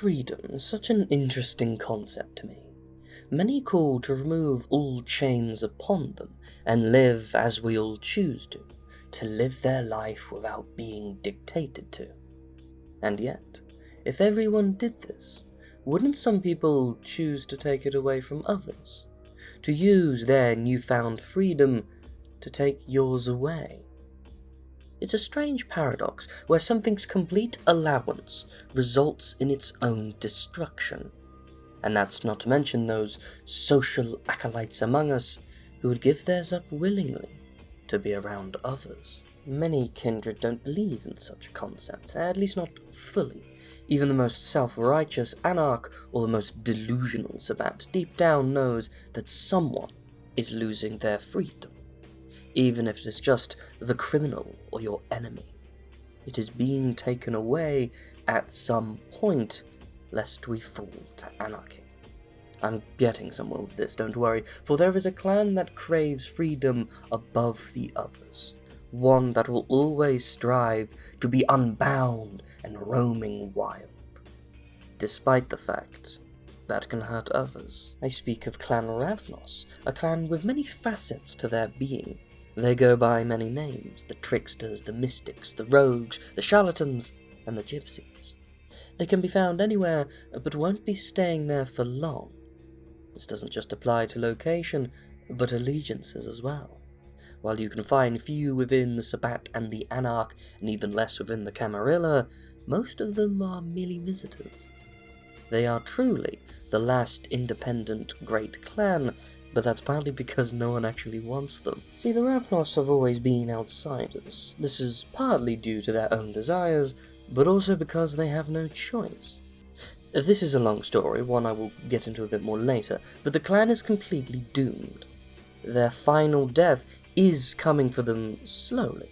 freedom is such an interesting concept to me. Many call to remove all chains upon them and live as we all choose to live their life without being dictated to. And yet, if everyone did this, wouldn't some people choose to take it away from others? To use their newfound freedom to take yours away? It's a strange paradox where something's complete allowance results in its own destruction. And that's not to mention those social acolytes among us who would give theirs up willingly to be around others. Many kindred don't believe in such a concept, at least not fully. Even the most self-righteous anarch or the most delusional sabbat deep down knows that someone is losing their freedom. Even if it is just the criminal or your enemy. It is being taken away at some point, lest we fall to anarchy. I'm getting somewhere with this, don't worry, for there is a clan that craves freedom above the others. One that will always strive to be unbound and roaming wild, despite the fact that can hurt others. I speak of Clan Ravnos, a clan with many facets to their being. They go by many names: the tricksters, the mystics, the rogues, the charlatans, and the gypsies. They can be found anywhere, but won't be staying there for long. This doesn't just apply to location, but allegiances as well. While you can find few within the Sabbat and the Anarch, and even less within the Camarilla, most of them are merely visitors. They are truly the last independent great clan, but that's partly because no one actually wants them. See, the Ravnos have always been outsiders. This is partly due to their own desires, but also because they have no choice. This is a long story, one I will get into a bit more later, but the clan is completely doomed. Their final death is coming for them slowly.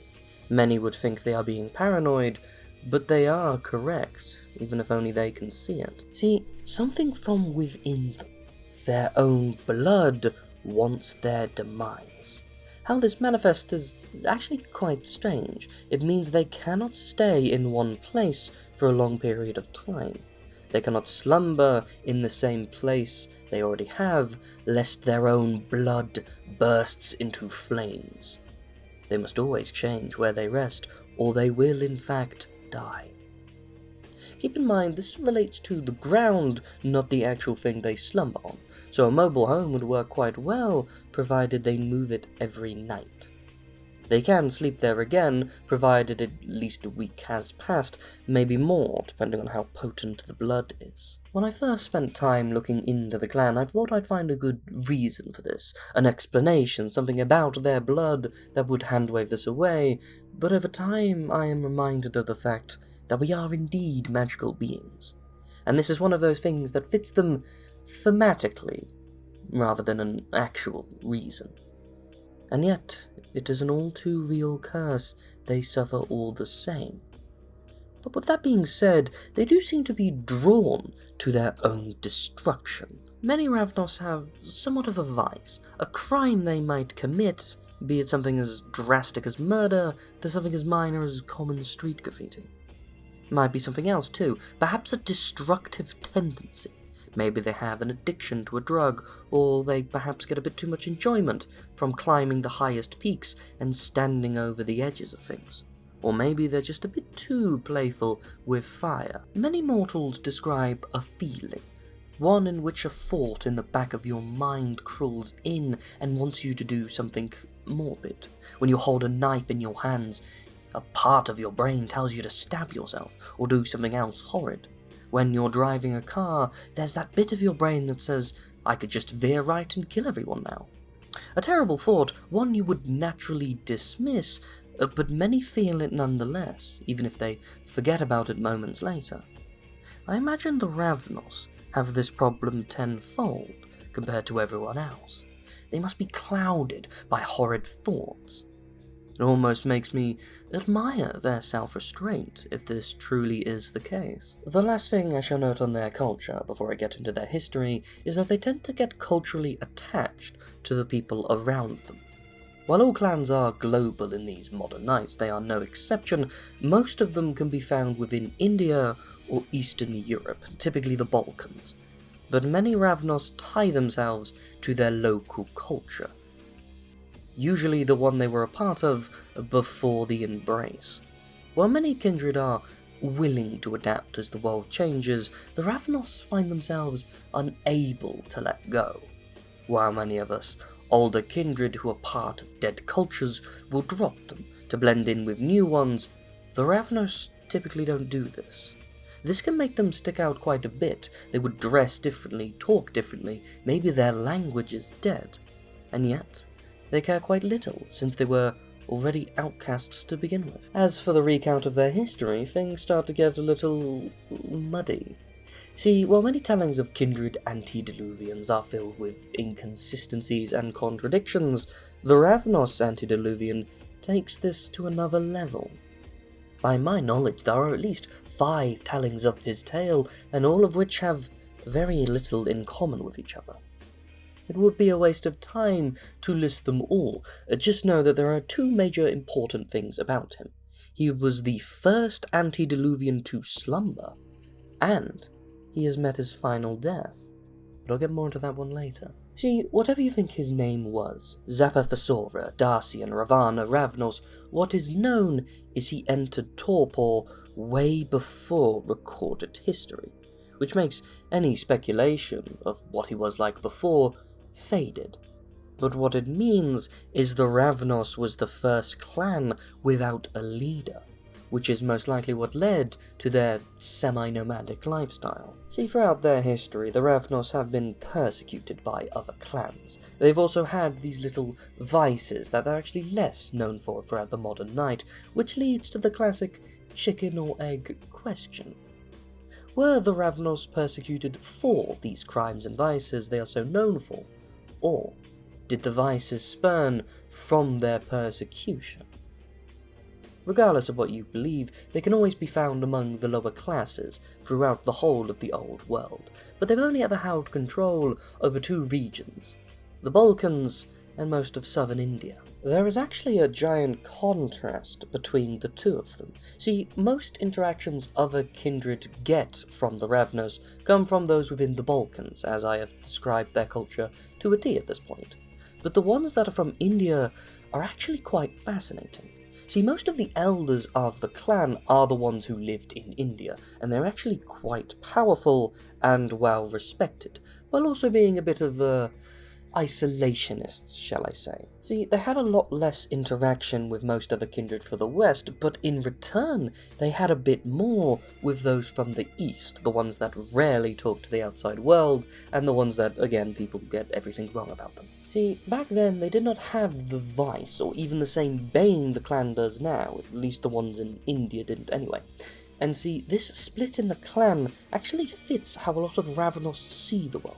Many would think they are being paranoid, but they are correct, even if only they can see it. See, something from within them, their own blood, wants their demise. How this manifests is actually quite strange. It means they cannot stay in one place for a long period of time. They cannot slumber in the same place they already have, lest their own blood bursts into flames. They must always change where they rest, or they will in fact die. Keep in mind, this relates to the ground, not the actual thing they slumber on, so a mobile home would work quite well, provided they move it every night. They can sleep there again, provided at least a week has passed, maybe more, depending on how potent the blood is. When I first spent time looking into the clan, I thought I'd find a good reason for this, an explanation, something about their blood that would handwave this away, but over time I am reminded of the fact that we are indeed magical beings, and this is one of those things that fits them thematically, rather than an actual reason. And yet, it is an all-too-real curse they suffer all the same. But with that being said, they do seem to be drawn to their own destruction. Many Ravnos have somewhat of a vice, a crime they might commit, be it something as drastic as murder, to something as minor as common street graffiti. Might be something else too, perhaps a destructive tendency. Maybe they have an addiction to a drug, or they perhaps get a bit too much enjoyment from climbing the highest peaks and standing over the edges of things. Or maybe they're just a bit too playful with fire. Many mortals describe a feeling, one in which a thought in the back of your mind crawls in and wants you to do something morbid. When you hold a knife in your hands, a part of your brain tells you to stab yourself or do something else horrid. When you're driving a car, there's that bit of your brain that says, I could just veer right and kill everyone now. A terrible thought, one you would naturally dismiss, but many feel it nonetheless, even if they forget about it moments later. I imagine the Ravnos have this problem tenfold compared to everyone else. They must be clouded by horrid thoughts. It almost makes me admire their self-restraint, if this truly is the case. The last thing I shall note on their culture, before I get into their history, is that they tend to get culturally attached to the people around them. While all clans are global in these modern nights, they are no exception. Most of them can be found within India or Eastern Europe, typically the Balkans, but many Ravnos tie themselves to their local culture, usually the one they were a part of before the embrace. While many kindred are willing to adapt as the world changes, the Ravnos find themselves unable to let go. While many of us older kindred who are part of dead cultures will drop them to blend in with new ones, the Ravnos typically don't do this. This can make them stick out quite a bit. They would dress differently, talk differently, maybe their language is dead, and yet they care quite little, since they were already outcasts to begin with. As for the recount of their history, things start to get a little muddy. See, while many tellings of kindred antediluvians are filled with inconsistencies and contradictions, the Ravnos antediluvian takes this to another level. By my knowledge, there are at least 5 tellings of his tale, and all of which have very little in common with each other. It would be a waste of time to list them all. Just know that there are 2 major important things about him. He was the first antediluvian to slumber, and he has met his final death. But I'll get more into that one later. See, whatever you think his name was, Zapathasora, Dacian, Ravana, Ravnos, what is known is he entered torpor way before recorded history, which makes any speculation of what he was like before faded. But what it means is the Ravnos was the first clan without a leader, which is most likely what led to their semi-nomadic lifestyle. See, throughout their history, the Ravnos have been persecuted by other clans. They've also had these little vices that they're actually less known for throughout the modern night, which leads to the classic chicken or egg question. Were the Ravnos persecuted for these crimes and vices they are so known for, or did the vices spurn from their persecution? Regardless of what you believe, they can always be found among the lower classes throughout the whole of the old world, but they've only ever held control over 2 regions, the Balkans and most of southern India. There is actually a giant contrast between the 2 of them. See, most interactions other kindred get from the Ravnos come from those within the Balkans, as I have described their culture to a T at this point. But the ones that are from India are actually quite fascinating. See, most of the elders of the clan are the ones who lived in India, and they're actually quite powerful and well respected, while also being a bit of isolationists, shall I say. See, they had a lot less interaction with most other kindred for the West, but in return, they had a bit more with those from the East, the ones that rarely talk to the outside world, and the ones that, again, people get everything wrong about them. See, back then, they did not have the vice, or even the same bane the clan does now, at least the ones in India didn't anyway. And see, this split in the clan actually fits how a lot of Ravnos see the world.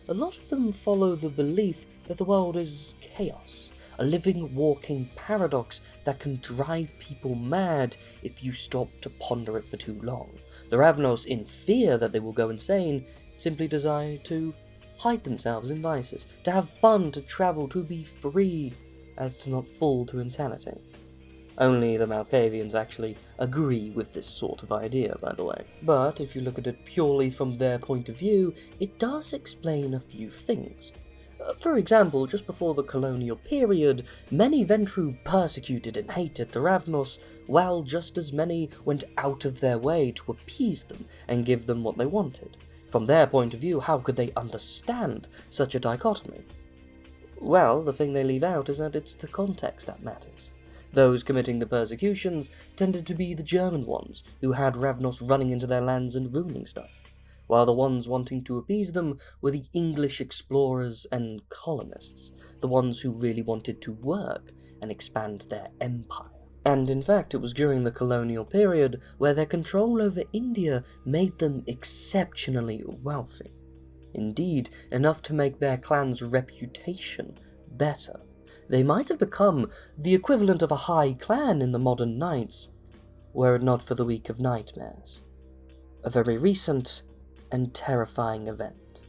A lot of them follow the belief that the world is chaos, a living, walking paradox that can drive people mad if you stop to ponder it for too long. The Ravnos, in fear that they will go insane, simply desire to hide themselves in vices, to have fun, to travel, to be free, as to not fall to insanity. Only the Malkavians actually agree with this sort of idea, by the way. But if you look at it purely from their point of view, it does explain a few things. For example, just before the colonial period, many Ventru persecuted and hated the Ravnos, while just as many went out of their way to appease them and give them what they wanted. From their point of view, how could they understand such a dichotomy? Well, the thing they leave out is that it's the context that matters. Those committing the persecutions tended to be the German ones, who had Ravnos running into their lands and ruining stuff, while the ones wanting to appease them were the English explorers and colonists, the ones who really wanted to work and expand their empire. And in fact, it was during the colonial period where their control over India made them exceptionally wealthy. Indeed, enough to make their clan's reputation better. They might have become the equivalent of a high clan in the modern Knights, were it not for the Week of Nightmares. A very recent and terrifying event.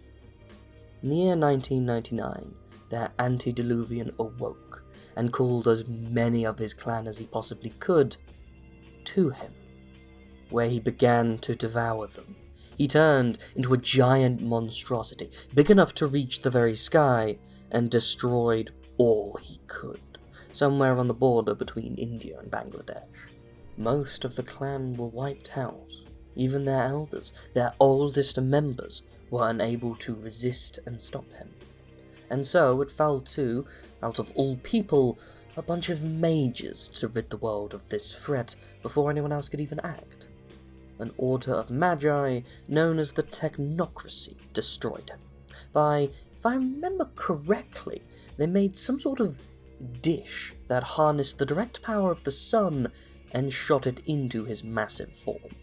In the year 1999, their antediluvian awoke and called as many of his clan as he possibly could to him. where he began to devour them. He turned into a giant monstrosity, big enough to reach the very sky, and destroyed all he could, somewhere on the border between India and Bangladesh. Most of the clan were wiped out. Even their elders, their oldest members, were unable to resist and stop him. And so it fell to, out of all people, a bunch of mages to rid the world of this threat before anyone else could even act. An order of magi known as the Technocracy destroyed him. If I remember correctly, they made some sort of dish that harnessed the direct power of the sun and shot it into his massive form.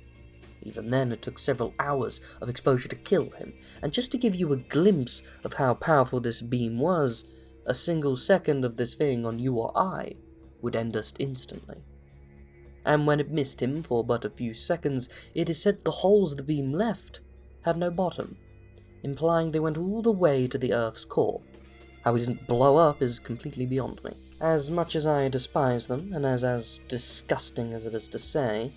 Even then, it took several hours of exposure to kill him, and just to give you a glimpse of how powerful this beam was, a single second of this thing on you or I would end us instantly. And when it missed him for but a few seconds, it is said the holes the beam left had no bottom, implying they went all the way to the Earth's core. How he didn't blow up is completely beyond me. As much as I despise them, and as disgusting as it is to say,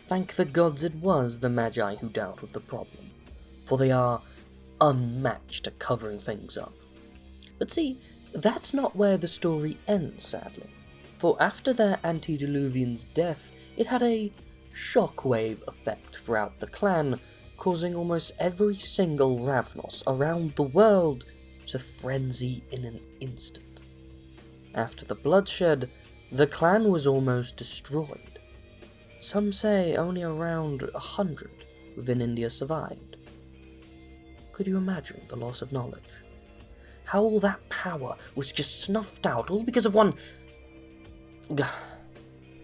thank the gods it was the Magi who dealt with the problem, for they are unmatched at covering things up. But see, that's not where the story ends, sadly. For after their antediluvian's death, it had a shockwave effect throughout the clan, causing almost every single Ravnos around the world to frenzy in an instant. After the bloodshed, the clan was almost destroyed. Some say only around 100 within India survived. Could you imagine the loss of knowledge? How all that power was just snuffed out, all because of one...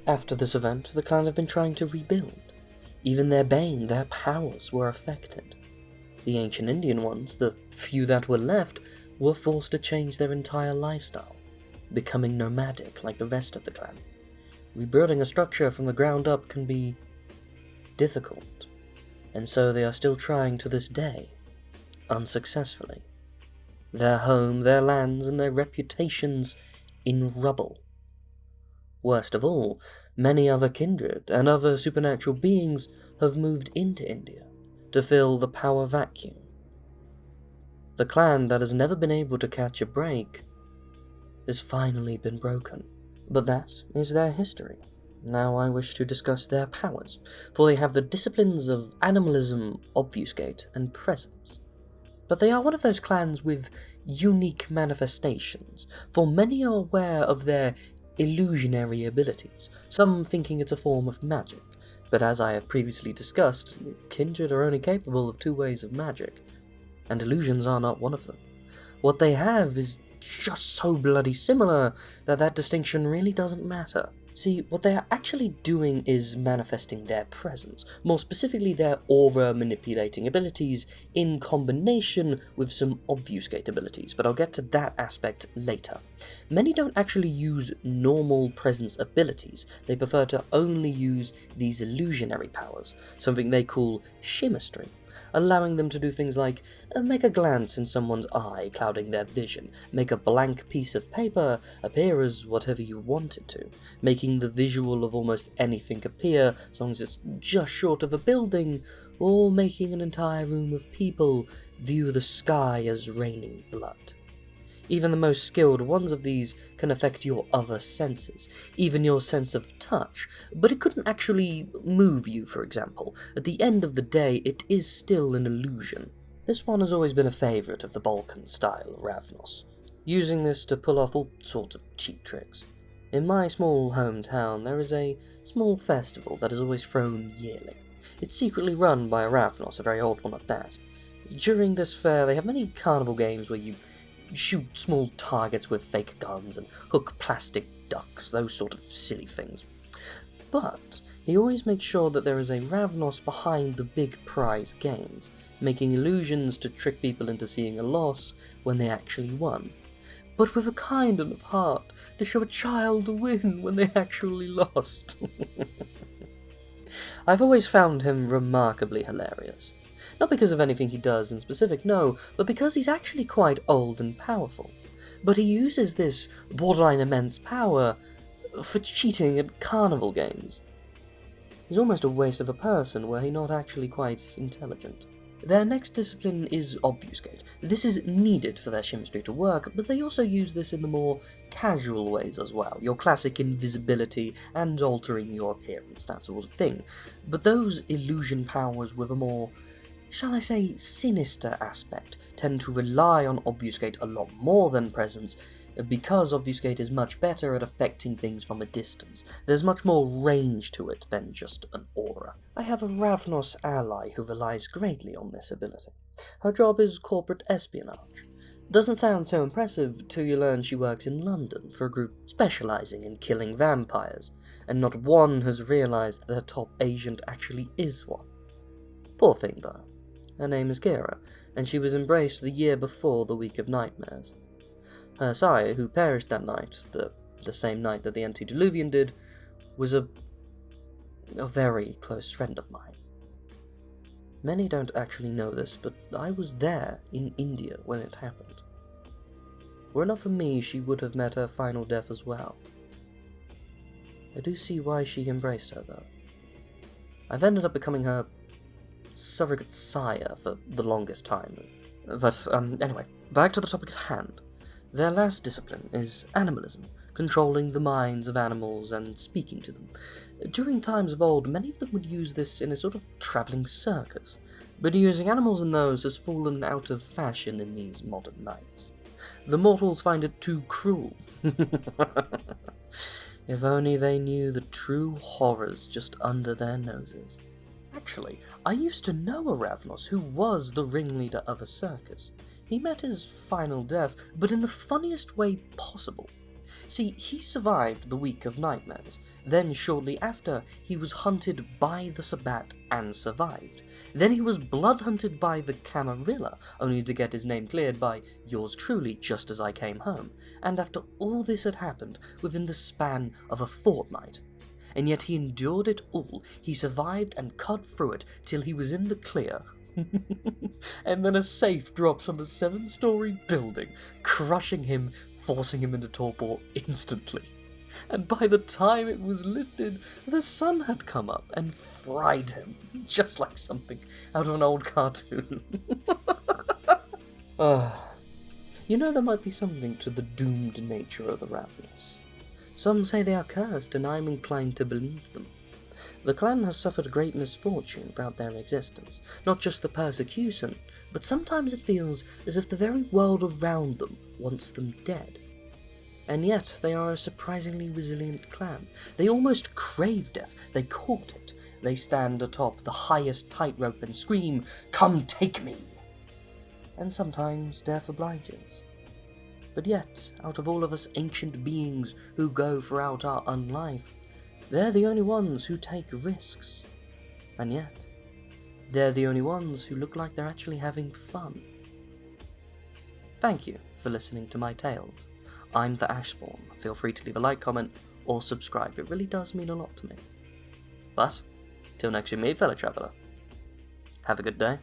After this event, the clan have been trying to rebuild. Even their bane, their powers, were affected. The ancient Indian ones, the few that were left, were forced to change their entire lifestyle, becoming nomadic like the rest of the clan. Rebuilding a structure from the ground up can be difficult, and so they are still trying to this day, unsuccessfully. Their home, their lands, and their reputations in rubble. Worst of all, many other kindred and other supernatural beings have moved into India to fill the power vacuum. The clan that has never been able to catch a break has finally been broken. But that is their history. Now I wish to discuss their powers, for they have the disciplines of animalism, obfuscate, and presence. But they are one of those clans with unique manifestations, for many are aware of their illusionary abilities, some thinking it's a form of magic, but as I have previously discussed, kindred are only capable of 2 ways of magic, and illusions are not one of them. What they have is just so bloody similar that that distinction really doesn't matter. See, what they are actually doing is manifesting their presence, more specifically their aura manipulating abilities in combination with some obfuscate abilities, but I'll get to that aspect later. Many don't actually use normal presence abilities, they prefer to only use these illusionary powers, something they call shimmistry, allowing them to do things like make a glance in someone's eye, clouding their vision, make a blank piece of paper appear as whatever you want it to, making the visual of almost anything appear as long as it's just short of a building, or making an entire room of people view the sky as raining blood. Even the most skilled ones of these can affect your other senses, even your sense of touch, but it couldn't actually move you, for example. At the end of the day, it is still an illusion. This one has always been a favourite of the Balkan style of Ravnos, using this to pull off all sorts of cheap tricks. In my small hometown, there is a small festival that is always thrown yearly. It's secretly run by a Ravnos, a very old one at that. During this fair, they have many carnival games where you shoot small targets with fake guns and hook plastic ducks, those sort of silly things. But he always makes sure that there is a Ravnos behind the big prize games, making illusions to trick people into seeing a loss when they actually won, but with a kind enough heart to show a child a win when they actually lost. I've always found him remarkably hilarious. Not because of anything he does in specific, no, but because he's actually quite old and powerful. But he uses this borderline immense power for cheating at carnival games. He's almost a waste of a person were he not actually quite intelligent. Their next discipline is obfuscate. This is needed for their chemistry to work, but they also use this in the more casual ways as well, your classic invisibility and altering your appearance, that sort of thing. But those illusion powers with a more, shall I say, sinister aspect tend to rely on obfuscate a lot more than presence, because obfuscate is much better at affecting things from a distance. There's much more range to it than just an aura. I have a Ravnos ally who relies greatly on this ability. Her job is corporate espionage. Doesn't sound so impressive till you learn she works in London for a group specializing in killing vampires, and not one has realized their top agent actually is one. Poor thing though. Her name is Kira, and she was embraced the year before the Week of Nightmares. Her sire, who perished that night, the same night that the antediluvian did, was a very close friend of mine. Many don't actually know this, but I was there in India when it happened. Were it not for me, she would have met her final death as well. I do see why she embraced her, though. I've ended up becoming her surrogate sire for the longest time. But, anyway, back to the topic at hand. Their last discipline is animalism, controlling the minds of animals and speaking to them. During times of old, many of them would use this in a sort of travelling circus, but using animals in those has fallen out of fashion in these modern nights. The mortals find it too cruel. If only they knew the true horrors just under their noses. Actually, I used to know a Ravnos who was the ringleader of a circus. He met his final death, but in the funniest way possible. See, he survived the Week of Nightmares. Then, shortly after, he was hunted by the Sabbat and survived. Then he was blood-hunted by the Camarilla, only to get his name cleared by yours truly just as I came home. And after all this had happened, within the span of a fortnight. And yet he endured it all. He survived and cut through it till he was in the clear. And then a safe drops from a 7-story building, crushing him, forcing him into torpor instantly. And by the time it was lifted, the sun had come up and fried him, just like something out of an old cartoon. You know, there might be something to the doomed nature of the Ravnos. Some say they are cursed, and I am inclined to believe them. The clan has suffered great misfortune throughout their existence, not just the persecution, but sometimes it feels as if the very world around them wants them dead. And yet they are a surprisingly resilient clan. They almost crave death, they court it. They stand atop the highest tightrope and scream, "Come take me!" And sometimes death obliges. But yet, out of all of us ancient beings who go throughout our unlife, they're the only ones who take risks. And yet, they're the only ones who look like they're actually having fun. Thank you for listening to my tales. I'm the Ashspawn. Feel free to leave a like, comment, or subscribe. It really does mean a lot to me. But, till next you meet, fellow traveller, have a good day.